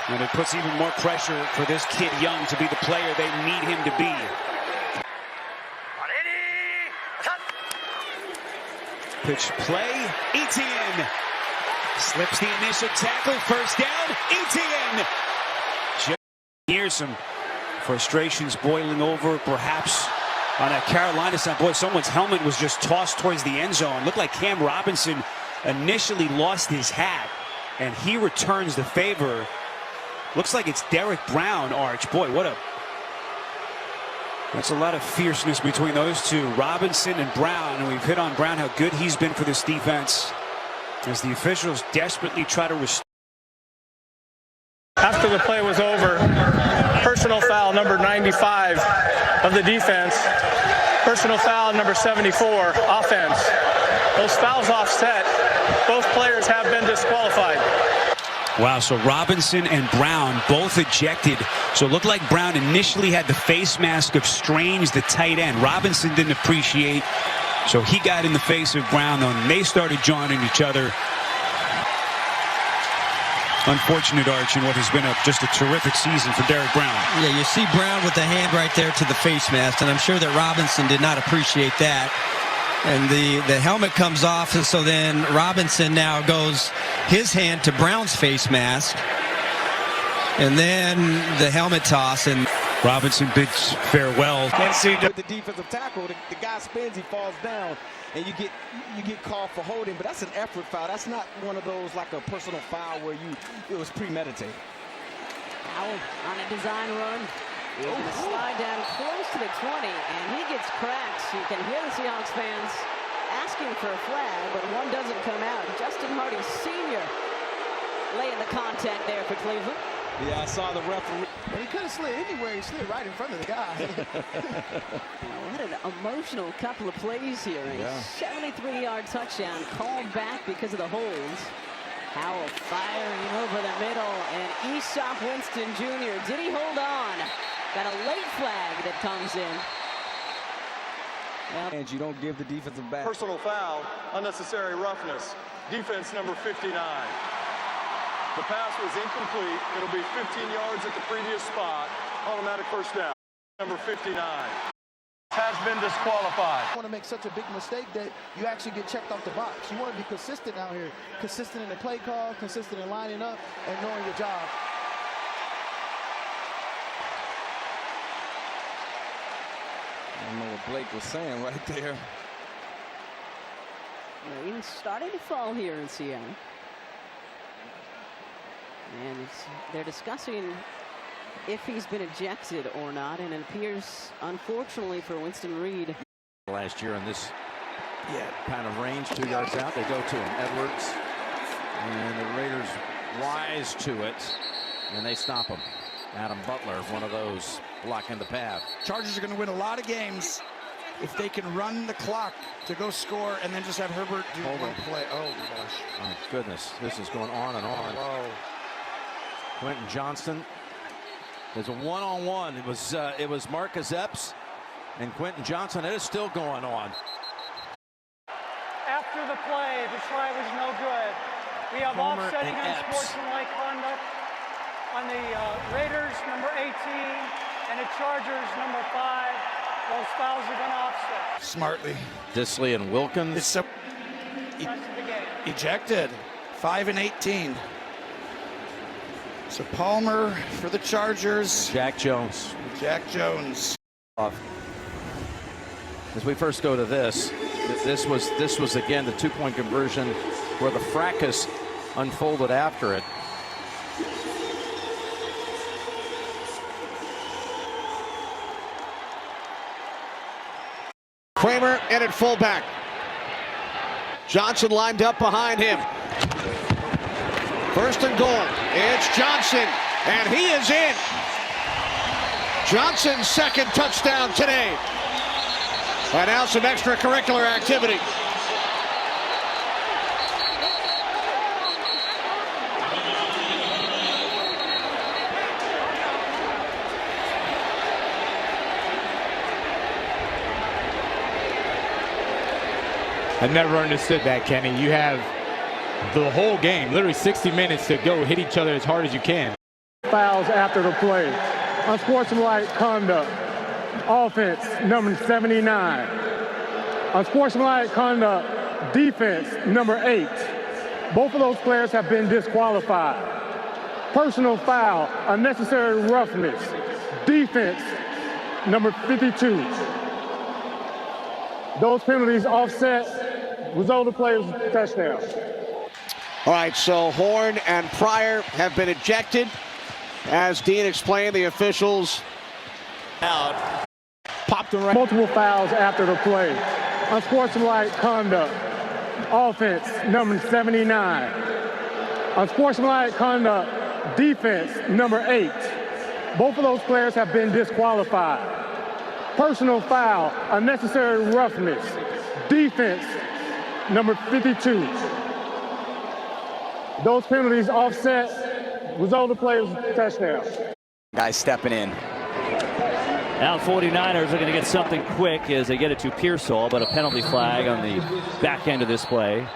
And it puts even more pressure for this kid Young to be the player they need him to be. Pitch play, Etienne. Slips the initial tackle, first down, Etienne. Here's some frustrations boiling over, perhaps on a Carolina side. Boy, someone's helmet was just tossed towards the end zone. Looked like Cam Robinson initially lost his hat, and he returns the favor. Looks like it's Derrick Brown, Arch. Boy, that's a lot of fierceness between those two, Robinson and Brown. And we've hit on Brown, how good he's been for this defense, as the officials desperately try to restore. After the play was over, personal foul number 95 of the defense, personal foul number 74, offense. Those fouls offset. Both players have been disqualified. Wow, so Robinson and Brown both ejected. So it looked like Brown initially had the face mask of Strange, the tight end. Robinson didn't appreciate, so he got in the face of Brown, though, and they started joining each other. Unfortunate, Arch, in what has been just a terrific season for Derrick Brown. Yeah, you see Brown with the hand right there to the face mask, and I'm sure that Robinson did not appreciate that. And the helmet comes off, and so then Robinson now goes his hand to Brown's face mask. And then the helmet toss, and Robinson bids farewell. Can't see the defensive tackle. The guy spins, he falls down, and you get called for holding. But that's an effort foul. That's not one of those like a personal foul where it was premeditated. Howell on a design run. He's going to slide down close to the 20, and he gets cracked. You can hear the Seahawks fans asking for a flag, but one doesn't come out. Justin Hardy Sr. laying the contact there for Cleveland. Yeah, I saw the referee. Well, he could have slid anywhere. He slid right in front of the guy. What an emotional couple of plays here. Yeah. 73-yard touchdown called back because of the holds. Howell firing over the middle, and Esof Winston Jr. Did he hold on? Got a late flag that comes in. And you don't give the defensive back. Personal foul, unnecessary roughness. Defense number 59. The pass was incomplete. It'll be 15 yards at the previous spot. Automatic first down. Number 59 has been disqualified. You want to make such a big mistake that you actually get checked off the box. You want to be consistent out here. Consistent in the play call, consistent in lining up, and knowing your job. I don't know what Blake was saying right there. Rain starting to fall here in Seattle. And they're discussing if he's been ejected or not, and it appears, unfortunately for Winston Reid. Last year in this kind of range, 2 yards out, they go to him. Edwards, and the Raiders wise to it, and they stop him. Adam Butler, one of those blocking the path. Chargers are going to win a lot of games if they can run the clock to go score and then just have Herbert do one play. Oh, my gosh. Oh, goodness. This is going on and on. Whoa. Quentin Johnston. There's a one-on-one. It was Marcus Epps and Quentin Johnston. It is still going on. After the play, the try was no good. We have Homer offsetting and Epps. unsportsmanlike conduct on the Raiders, number 18, and the Chargers, number 5. Those fouls are going to offset. Smartly. Disley and Wilkins. It's ejected. 5 and 18. So Palmer for the Chargers. Jack Jones. Jack Jones. As we first go to this was again the two-point conversion where the fracas unfolded after it. Kramer in at fullback. Johnson lined up behind him. First and goal. It's Johnson, and he is in. Johnson's second touchdown today. And now some extracurricular activity. I never understood that, Kenny. You have the whole game, literally 60 minutes to go hit each other as hard as you can. Fouls after the play. Unsportsmanlike conduct. Offense, number 79. Unsportsmanlike conduct. Defense, number 8. Both of those players have been disqualified. Personal foul, unnecessary roughness. Defense, number 52. Those penalties offset, result of the play was a touchdown. All right, so Horn and Pryor have been ejected. As Dean explained, the officials out. Popped them right. Multiple fouls after the play. Unsportsmanlike conduct. Offense, number 79. Unsportsmanlike conduct. Defense, number 8. Both of those players have been disqualified. Personal foul, unnecessary roughness. Defense, number 52. Those penalties offset, result of the play was a touchdown. Guys stepping in. Now 49ers are going to get something quick as they get it to Pearsall, but a penalty flag on the back end of this play.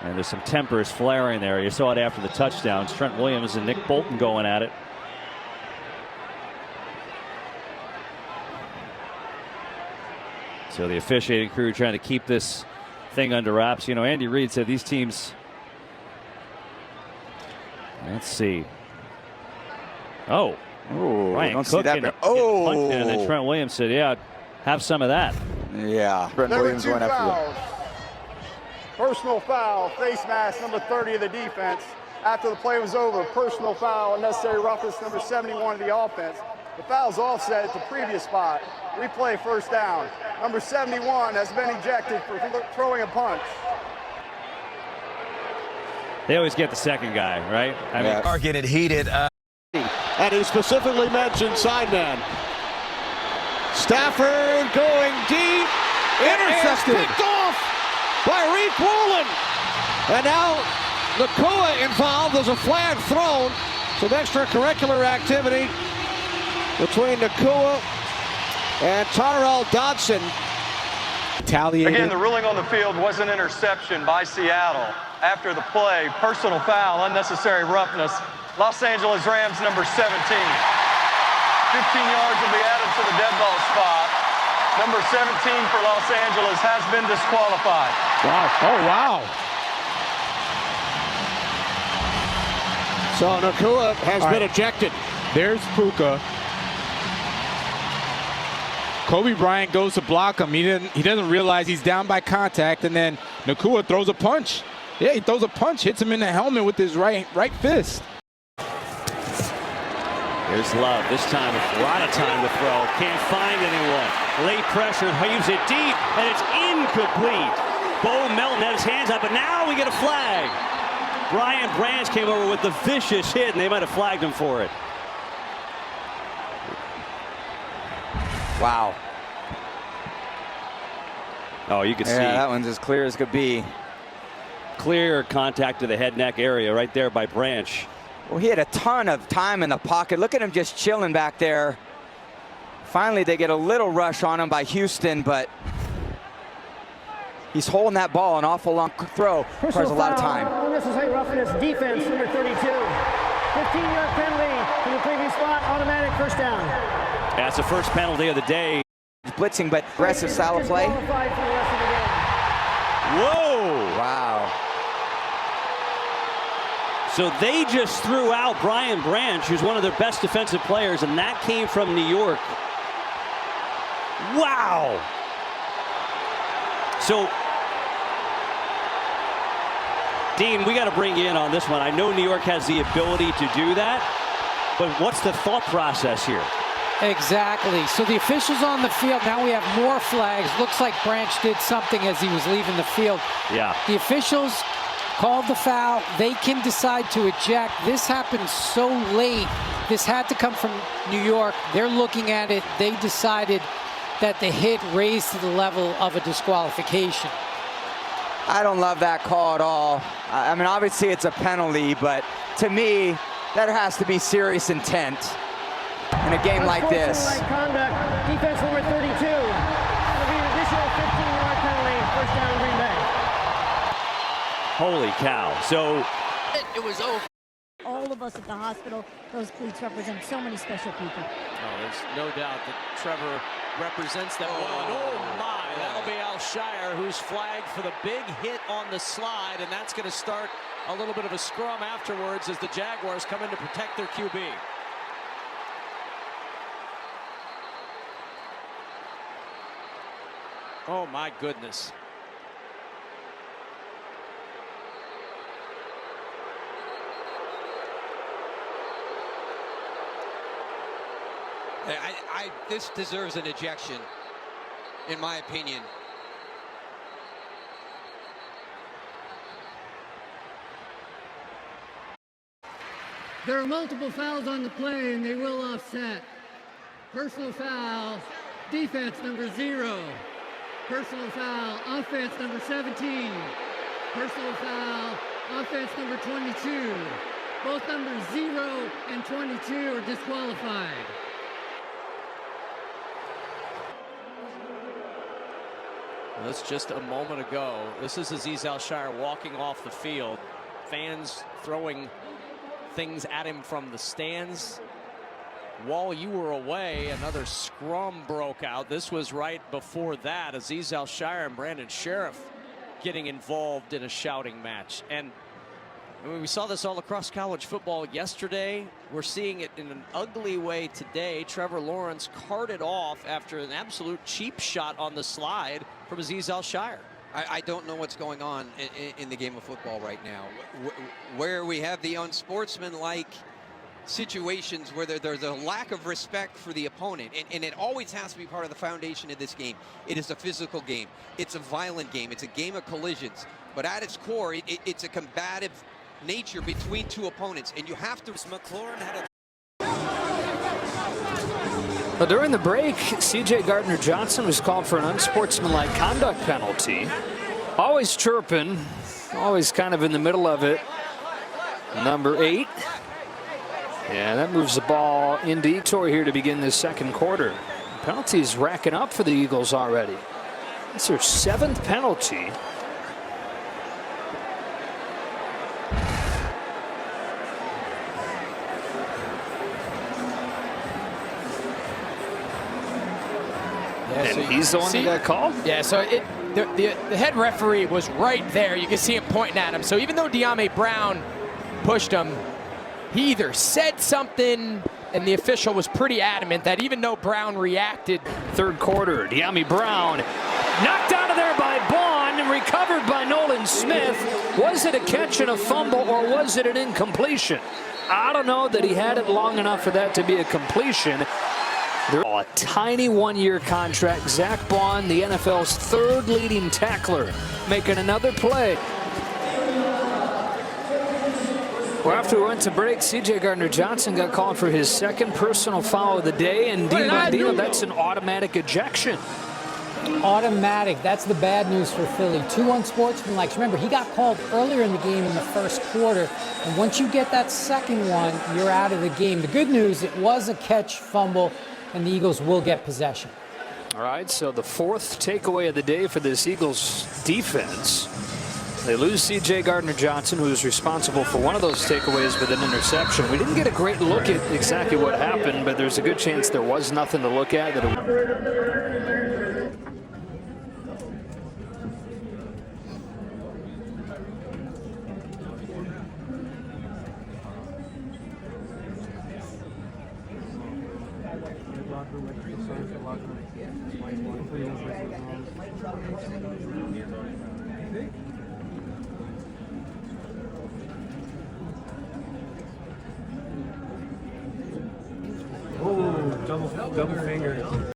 And there's some tempers flaring there. You saw it after the touchdowns. Trent Williams and Nick Bolton going at it. So the officiating crew trying to keep this thing under wraps. You know, Andy Reid said these teams. Let's see. Oh, Ryan Cook and then Trent Williams said, "Yeah, have some of that." Yeah, Trent Williams went after it. Personal foul, face mask, number 30 of the defense. After the play was over, personal foul, unnecessary roughness, number 71 of the offense. The foul's offset at the previous spot. Replay first down. Number 71 has been ejected for throwing a punch. They always get the second guy, right? I mean, are getting heated. And he specifically mentioned sideman. Stafford going deep. Intercepted. Picked off by Reid. And now Nacua involved. There's a flag thrown. Some extracurricular activity between Nacua and Tyrell Dodson. Again, the ruling on the field was an interception by Seattle. After the play, personal foul, unnecessary roughness. Los Angeles Rams, number 17. 15 yards will be added to the dead ball spot. Number 17 for Los Angeles has been disqualified. Wow. Oh, wow. So Nacua has been ejected. There's Puka. Kobe Bryant goes to block him. He doesn't realize he's down by contact, and then Nacua throws a punch. Yeah, he throws a punch, hits him in the helmet with his right fist. There's Love. This time, a lot of time to throw. Can't find anyone. Late pressure, leaves it deep, and it's incomplete. Bo Melton had his hands up, but now we get a flag. Brian Branch came over with the vicious hit, and they might have flagged him for it. Wow. Oh, you can see. Yeah, that one's as clear as could be. Clear contact to the head neck area right there by Branch. Well, he had a ton of time in the pocket. Look at him just chilling back there. Finally, they get a little rush on him by Houston, but he's holding that ball an awful long throw. Requires a lot of time. Unnecessary roughness, defense, number 32. 15-yard penalty from the previous spot, automatic first down. That's the first penalty of the day. Blitzing, but aggressive style of play. Whoa! Wow. So they just threw out Brian Branch, who's one of their best defensive players, and that came from New York. Wow! So, Dean, we got to bring you in on this one. I know New York has the ability to do that, but what's the thought process here? Exactly. So the officials on the field, now we have more flags. Looks like Branch did something as he was leaving the field. Yeah. The officials called the foul. They can decide to eject. This happened so late. This had to come from New York. They're looking at it. They decided that the hit raised to the level of a disqualification. I don't love that call at all. I mean, obviously it's a penalty, but to me, there has to be serious intent in a game like this. Conduct, defense number 32. It'll be an additional 15-yard penalty, first down Green Bay. Holy cow. So it was over. All of of us at the hospital, those cleats represent so many special people. Oh, there's no doubt that Trevor represents that one. Oh my, that'll be Al-Shaair, who's flagged for the big hit on the slide, and that's going to start a little bit of a scrum afterwards as the Jaguars come in to protect their QB. Oh my goodness. This deserves an ejection, in my opinion. There are multiple fouls on the play, and they will offset. Personal foul, defense number 0. Personal foul, offense number 17. Personal foul, offense number 22. Both numbers 0 and 22 are disqualified. That's just a moment ago. This is Azeez Al-Shaair walking off the field. Fans throwing things at him from the stands. While you were away, another scrum broke out. This was right before that. Azeez Al-Shaair and Brandon Sheriff getting involved in a shouting match. And I mean, we saw this all across college football yesterday. We're seeing it in an ugly way today. Trevor Lawrence carted off after an absolute cheap shot on the slide from Azeez Al-Shaair. I don't know what's going on in the game of football right now, where we have the unsportsmanlike situations where there's a lack of respect for the opponent, and it always has to be part of the foundation of this game. It is a physical game. It's a violent game. It's a game of collisions. But at its core, it's a combative nature between two opponents, and you have to. McLaurin had a. Well, during the break, C.J. Gardner-Johnson was called for an unsportsmanlike conduct penalty. Always chirping, always kind of in the middle of it. Number 8. Yeah, that moves the ball in detour here to begin this second quarter. Penalties racking up for the Eagles already. It's their 7th penalty. Yeah, and he's the one that got called? Yeah, so the head referee was right there. You can see him pointing at him. So even though De'Ami Brown pushed him, he either said something, and the official was pretty adamant that even though Brown reacted. Third quarter, De'Ami Brown knocked out of there by Bond and recovered by Nolan Smith. Was it a catch and a fumble, or was it an incompletion? I don't know that he had it long enough for that to be a completion. A tiny one-year contract. Zach Bond, the NFL's 3rd leading tackler, making another play. Well, after we went to break, C.J. Gardner-Johnson got called for his 2nd personal foul of the day, and Dean Bondino, that's an automatic ejection. Automatic. That's the bad news for Philly. 2 unsportsmanlike. Remember, he got called earlier in the game in the first quarter, and once you get that second one, you're out of the game. The good news, it was a catch fumble, and the Eagles will get possession. All right, so the 4th takeaway of the day for this Eagles defense. They lose C.J. Gardner-Johnson, who was responsible for one of those takeaways with an interception. We didn't get a great look at exactly what happened, but there's a good chance there was nothing to look at. Oh, double finger.